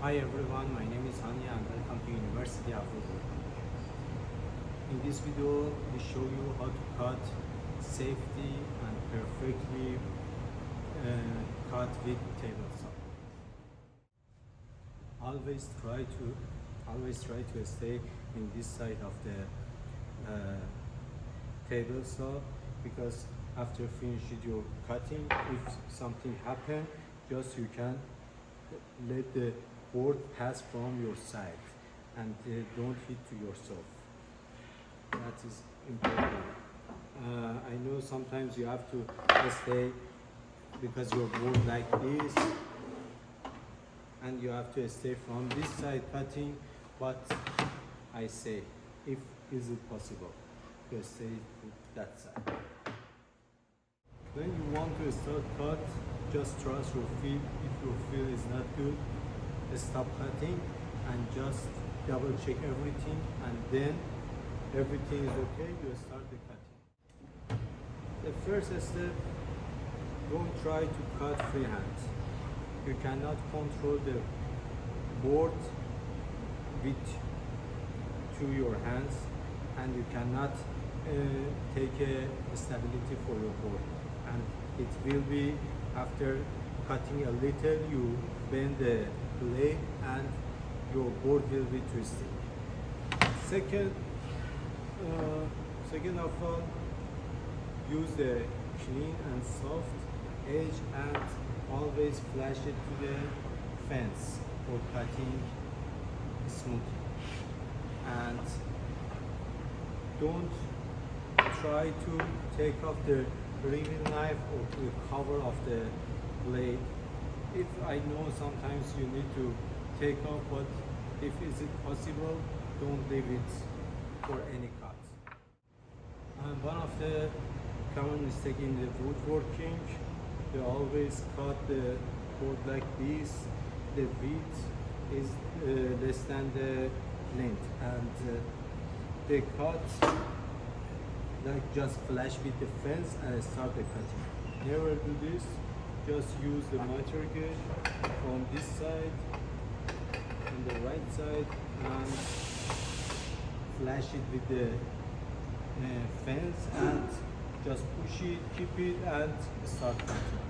Hi everyone, my name is Hani and welcome to University of Woodworking. In this video, we show you how to cut safety and perfectly cut with table saw. Always try to stay in this side of the table saw, because after finishing your cutting, if something happen, just you can let the board pass from your side and don't hit to yourself. That is important. I know sometimes you have to stay because your board like this and you have to stay from this side cutting, but I say, if is it possible to stay that side. When you want to start cut, just trust your feel. If your feel is not good, stop cutting and just double check everything, and then everything is okay, you start the cutting. The first step, don't try to cut freehand. You cannot control the board with your hands, and you cannot take a stability for your board, and it will be after cutting a little you bend the blade and your board will be twisting. Second of all, use the clean and soft edge and always flash it to the fence for cutting smoothly. And don't try to take off the reveal knife or the cover of the blade. If I know sometimes you need to take off, but if is it possible, don't leave it for any cut. And one of the common mistake in the woodworking, they always cut the board like this. The width is less than the length, and they cut like just flash with the fence and start the cutting. Never do this. Just use the miter gauge from this side and the right side and flash it with the fence and just push it, keep it and start cutting.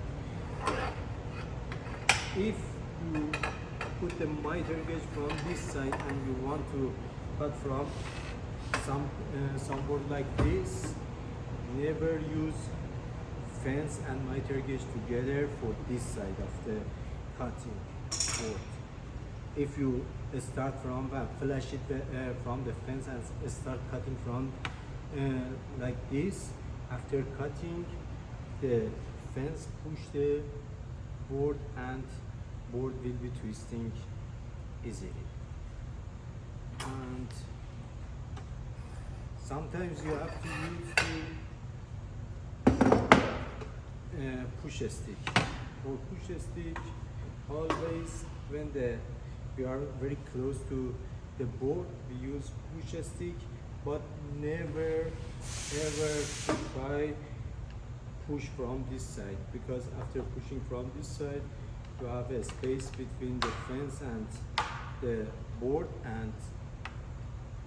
If you put the miter gauge from this side and you want to cut from some board like this, never use fence and miter gauge together for this side of the cutting board. If you start from flash it from the fence and start cutting from like this, after cutting the fence push the board and board will be twisting easily. And sometimes you have to use the push stick. For push stick, always when we are very close to the board, we use push stick, but never ever try push from this side, because after pushing from this side, you have a space between the fence and the board, and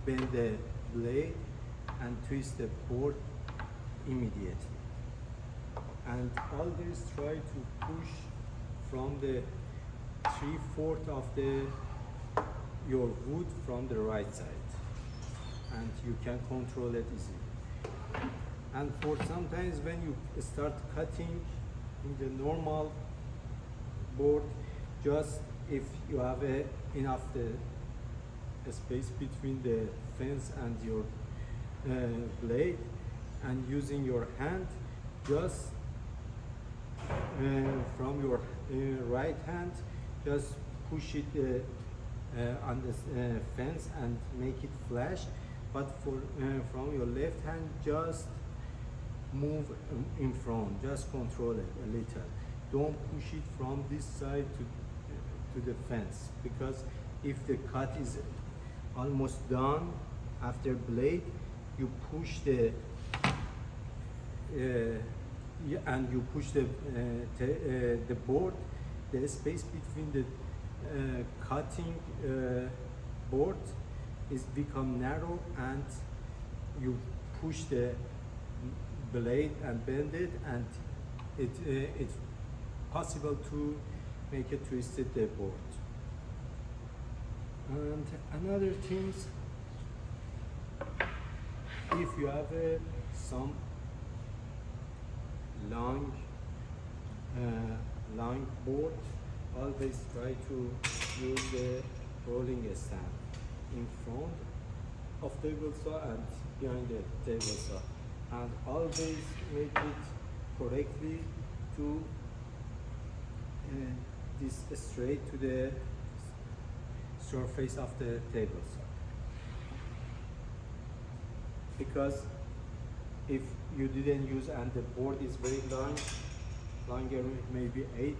bend the blade and twist the board immediately. And always try to push from the 3/4 of your wood from the right side, and you can control it easily. And for sometimes when you start cutting in the normal board, just if you have enough space between the fence and your blade, and using your hand, just from your right hand, just push it on the fence and make it flash, but from your left hand, just move in front, just control it a little. Don't push it from this side to the fence, because if the cut is almost done after blade, you push the and you push the board, the space between the cutting board is become narrow, and you push the blade and bend it, and it's possible to make a twisted the board. And another things, if you have some long board, always try to use the rolling stand in front of table saw and behind the table saw, and always make it correctly to this straight to the surface of the table saw. Because if you didn't use and the board is very long, longer, maybe 8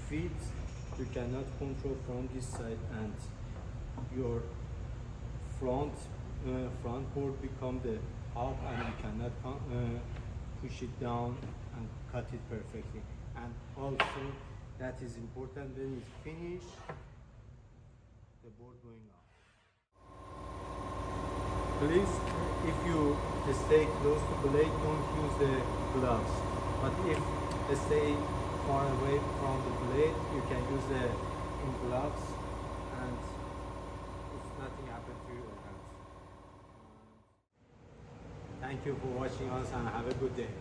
feet, you cannot control from this side, and your front board become the up, and you cannot push it down and cut it perfectly. And also that is important, when it's finished, the board going up. Please, if you stay close to blade, don't use the gloves. But if you stay far away from the blade, you can use the gloves, and if nothing happens to your hands. Thank you for watching us, and have a good day.